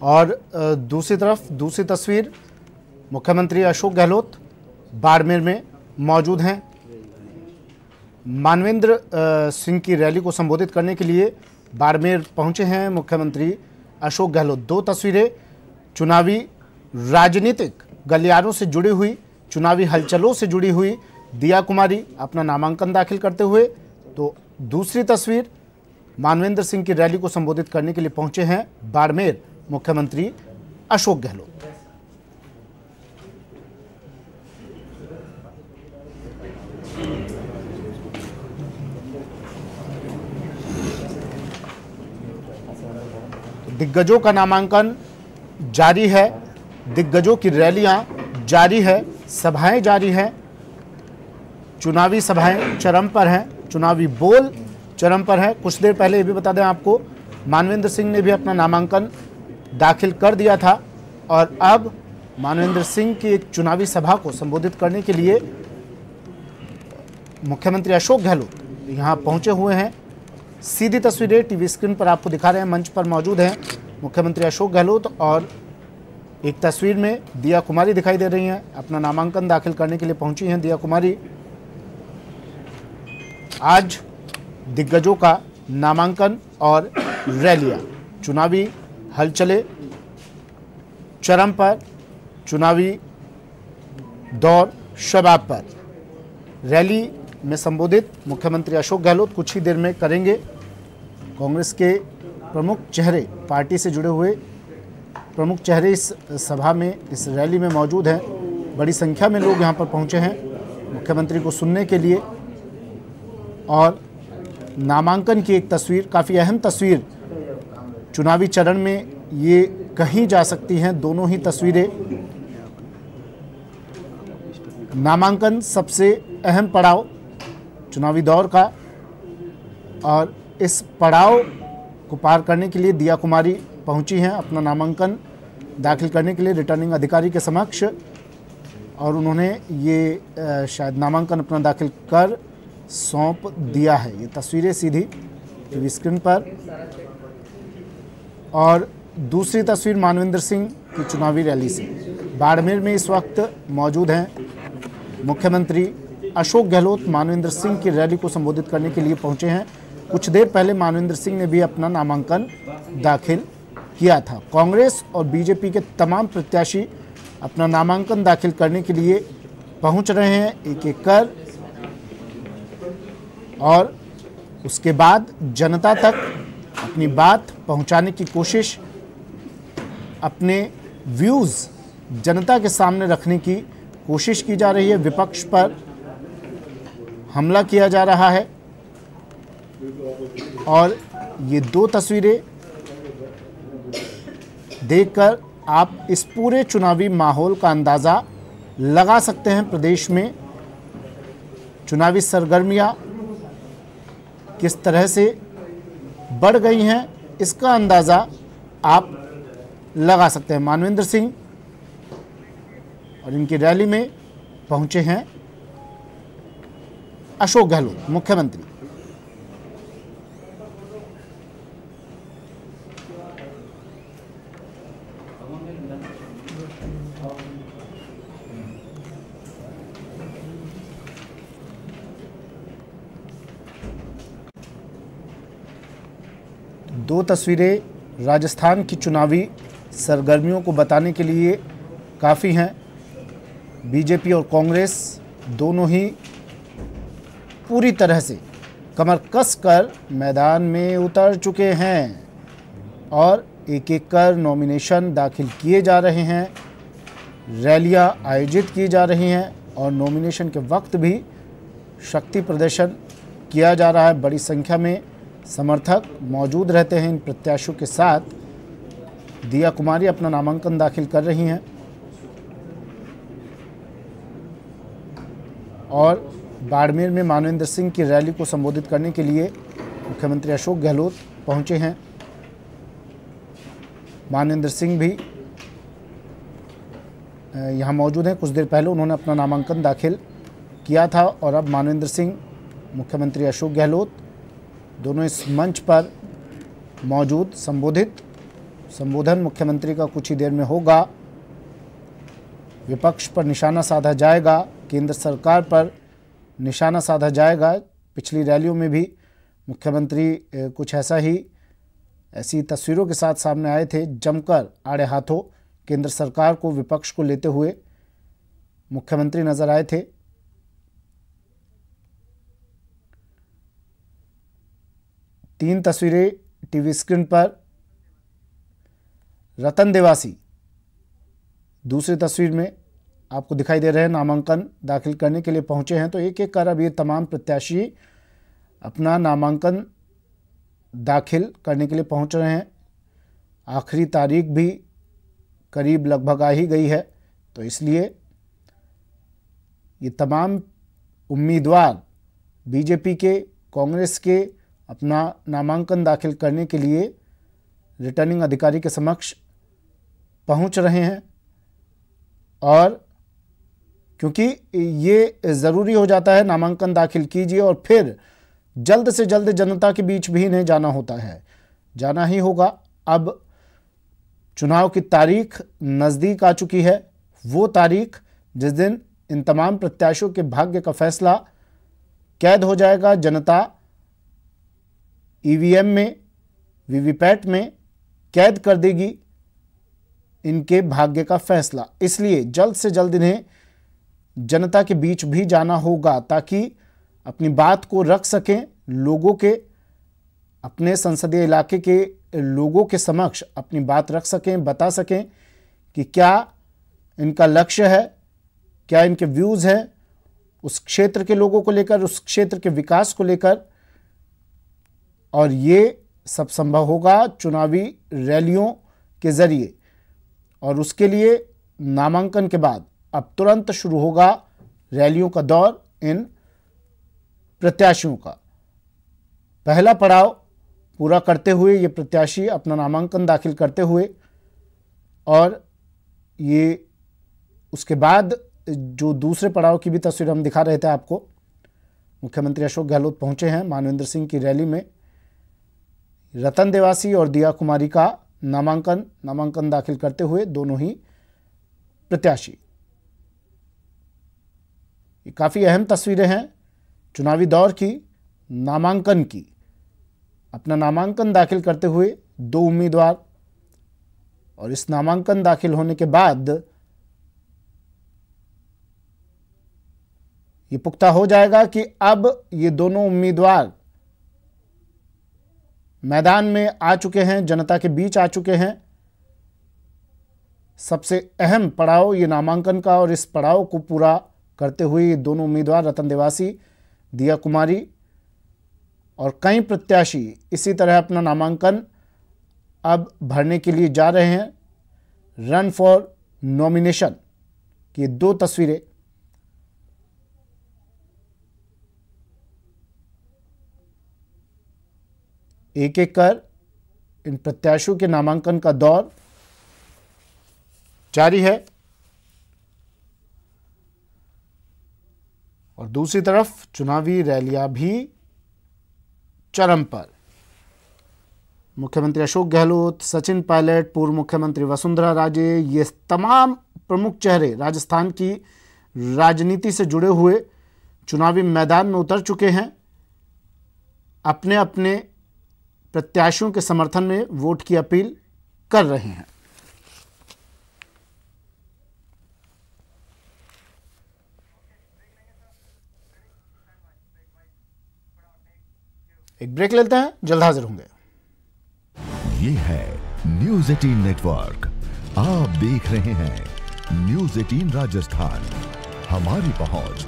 और दूसरी तरफ दूसरी तस्वीर मुख्यमंत्री अशोक गहलोत बाड़मेर में मौजूद हैं। मानवेंद्र सिंह की रैली को संबोधित करने के लिए बाड़मेर पहुंचे हैं मुख्यमंत्री अशोक गहलोत। दो तस्वीरें चुनावी राजनीतिक गलियारों से जुड़ी हुई, चुनावी हलचलों से जुड़ी हुई दिया कुमारी अपना नामांकन दाखिल करते हुए, तो दूसरी तस्वीर मानवेंद्र सिंह की रैली को संबोधित करने के लिए पहुंचे हैं बाड़मेर मुख्यमंत्री अशोक गहलोत। दिग्गजों का नामांकन जारी है, दिग्गजों की रैलियां जारी है, सभाएं जारी हैं, चुनावी सभाएं चरम पर हैं, चुनावी बोल चरम पर है। कुछ देर पहले ये भी बता दें आपको, मानवेंद्र सिंह ने भी अपना नामांकन दाखिल कर दिया था और अब मानवेंद्र सिंह की एक चुनावी सभा को संबोधित करने के लिए मुख्यमंत्री अशोक गहलोत यहाँ पहुँचे हुए हैं। सीधी तस्वीरें टीवी स्क्रीन पर आपको दिखा रहे हैं। मंच पर मौजूद हैं मुख्यमंत्री अशोक गहलोत और एक तस्वीर में दिया कुमारी दिखाई दे रही हैं। अपना नामांकन दाखिल करने के लिए पहुंची हैं दिया कुमारी। आज दिग्गजों का नामांकन और रैलियां, चुनावी हलचलें चरम पर, चुनावी दौर शबाब पर। रैली में संबोधित मुख्यमंत्री अशोक गहलोत कुछ ही देर में करेंगे। कांग्रेस के प्रमुख चेहरे, पार्टी से जुड़े हुए प्रमुख चेहरे इस सभा में, इस रैली में मौजूद हैं। बड़ी संख्या में लोग यहां पर पहुंचे हैं मुख्यमंत्री को सुनने के लिए। और नामांकन की एक तस्वीर, काफ़ी अहम तस्वीर चुनावी चरण में ये कही जा सकती हैं दोनों ही तस्वीरें। नामांकन सबसे अहम पड़ाव चुनावी दौर का, और इस पड़ाव को पार करने के लिए दिया कुमारी पहुंची हैं अपना नामांकन दाखिल करने के लिए रिटर्निंग अधिकारी के समक्ष। और उन्होंने ये शायद नामांकन अपना दाखिल कर सौंप दिया है। ये तस्वीरें सीधी टीवी स्क्रीन पर। और दूसरी तस्वीर मानवेंद्र सिंह की चुनावी रैली से। बाड़मेर में इस वक्त मौजूद हैं मुख्यमंत्री अशोक गहलोत। मानवेंद्र सिंह की रैली को संबोधित करने के लिए पहुंचे हैं। कुछ देर पहले मानवेंद्र सिंह ने भी अपना नामांकन दाखिल किया था। कांग्रेस और बीजेपी के तमाम प्रत्याशी अपना नामांकन दाखिल करने के लिए पहुंच रहे हैं एक एक कर, और उसके बाद जनता तक अपनी बात पहुंचाने की कोशिश, अपने व्यूज़ जनता के सामने रखने की कोशिश की जा रही है। विपक्ष पर हमला किया जा रहा है। और ये दो तस्वीरें देखकर आप इस पूरे चुनावी माहौल का अंदाज़ा लगा सकते हैं। प्रदेश में चुनावी सरगर्मियां किस तरह से बढ़ गई हैं, इसका अंदाज़ा आप लगा सकते हैं। मानवेंद्र सिंह और इनकी रैली में पहुंचे हैं अशोक गहलोत मुख्यमंत्री। दो तस्वीरें राजस्थान की चुनावी सरगर्मियों को बताने के लिए काफ़ी हैं। बीजेपी और कांग्रेस दोनों ही पूरी तरह से कमर कस कर मैदान में उतर चुके हैं और एक एक कर नॉमिनेशन दाखिल किए जा रहे हैं, रैलियां आयोजित की जा रही हैं और नॉमिनेशन के वक्त भी शक्ति प्रदर्शन किया जा रहा है। बड़ी संख्या में समर्थक मौजूद रहते हैं इन प्रत्याशियों के साथ। दिया कुमारी अपना नामांकन दाखिल कर रही हैं और बाड़मेर में मानवेंद्र सिंह की रैली को संबोधित करने के लिए मुख्यमंत्री अशोक गहलोत पहुंचे हैं। मानवेंद्र सिंह भी यहाँ मौजूद हैं। कुछ देर पहले उन्होंने अपना नामांकन दाखिल किया था और अब मानवेंद्र सिंह, मुख्यमंत्री अशोक गहलोत दोनों इस मंच पर मौजूद संबोधित संबोधन मुख्यमंत्री का कुछ ही देर में होगा। विपक्ष पर निशाना साधा जाएगा, केंद्र सरकार पर निशाना साधा जाएगा। पिछली रैलियों में भी मुख्यमंत्री कुछ ऐसी तस्वीरों के साथ सामने आए थे। जमकर आड़े हाथों केंद्र सरकार को, विपक्ष को लेते हुए मुख्यमंत्री नजर आए थे। तीन तस्वीरें टीवी स्क्रीन पर। रतन देवासी दूसरी तस्वीर में आपको दिखाई दे रहे हैं, नामांकन दाखिल करने के लिए पहुंचे हैं। तो एक एक कर अब ये तमाम प्रत्याशी अपना नामांकन दाखिल करने के लिए पहुंच रहे हैं। आखिरी तारीख भी करीब लगभग आ ही गई है, तो इसलिए ये तमाम उम्मीदवार बीजेपी के, कांग्रेस के अपना नामांकन दाखिल करने के लिए रिटर्निंग अधिकारी के समक्ष पहुंच रहे हैं। और क्योंकि ये ज़रूरी हो जाता है, नामांकन दाखिल कीजिए और फिर जल्द से जल्द जनता के बीच भी इन्हें जाना होता है, जाना ही होगा। अब चुनाव की तारीख नज़दीक आ चुकी है, वो तारीख जिस दिन इन तमाम प्रत्याशियों के भाग्य का फैसला कैद हो जाएगा। जनता ईवीएम में, वीवीपैट में कैद कर देगी इनके भाग्य का फैसला। इसलिए जल्द से जल्द इन्हें जनता के बीच भी जाना होगा ताकि अपनी बात को रख सकें, लोगों के, अपने संसदीय इलाके के लोगों के समक्ष अपनी बात रख सकें, बता सकें कि क्या इनका लक्ष्य है, क्या इनके व्यूज़ हैं उस क्षेत्र के लोगों को लेकर, उस क्षेत्र के विकास को लेकर। और ये सब संभव होगा चुनावी रैलियों के ज़रिए। और उसके लिए नामांकन के बाद अब तुरंत शुरू होगा रैलियों का दौर इन प्रत्याशियों का। पहला पड़ाव पूरा करते हुए ये प्रत्याशी अपना नामांकन दाखिल करते हुए, और ये उसके बाद जो दूसरे पड़ाव की भी तस्वीर हम दिखा रहे थे आपको, मुख्यमंत्री अशोक गहलोत पहुंचे हैं मानवेंद्र सिंह की रैली में। रतन देवासी और दिया कुमारी का नामांकन दाखिल करते हुए दोनों ही प्रत्याशी। ये काफ़ी अहम तस्वीरें हैं चुनावी दौर की, नामांकन की। अपना नामांकन दाखिल करते हुए दो उम्मीदवार, और इस नामांकन दाखिल होने के बाद ये पुख्ता हो जाएगा कि अब ये दोनों उम्मीदवार मैदान में आ चुके हैं, जनता के बीच आ चुके हैं। सबसे अहम पड़ाव ये नामांकन का, और इस पड़ाव को पूरा करते हुए ये दोनों उम्मीदवार रतन देवासी, दिया कुमारी और कई प्रत्याशी इसी तरह अपना नामांकन अब भरने के लिए जा रहे हैं। रन फॉर नॉमिनेशन की दो तस्वीरें। एक एक कर इन प्रत्याशियों के नामांकन का दौर जारी है। और दूसरी तरफ चुनावी रैलियां भी चरम पर। मुख्यमंत्री अशोक गहलोत, सचिन पायलट, पूर्व मुख्यमंत्री वसुंधरा राजे, ये तमाम प्रमुख चेहरे राजस्थान की राजनीति से जुड़े हुए चुनावी मैदान में उतर चुके हैं। अपने अपने प्रत्याशियों के समर्थन में वोट की अपील कर रहे हैं। एक ब्रेक लेते हैं, जल्द हाजिर होंगे। ये है न्यूज़ 18 नेटवर्क। आप देख रहे हैं न्यूज़ 18 राजस्थान, हमारी पहुंच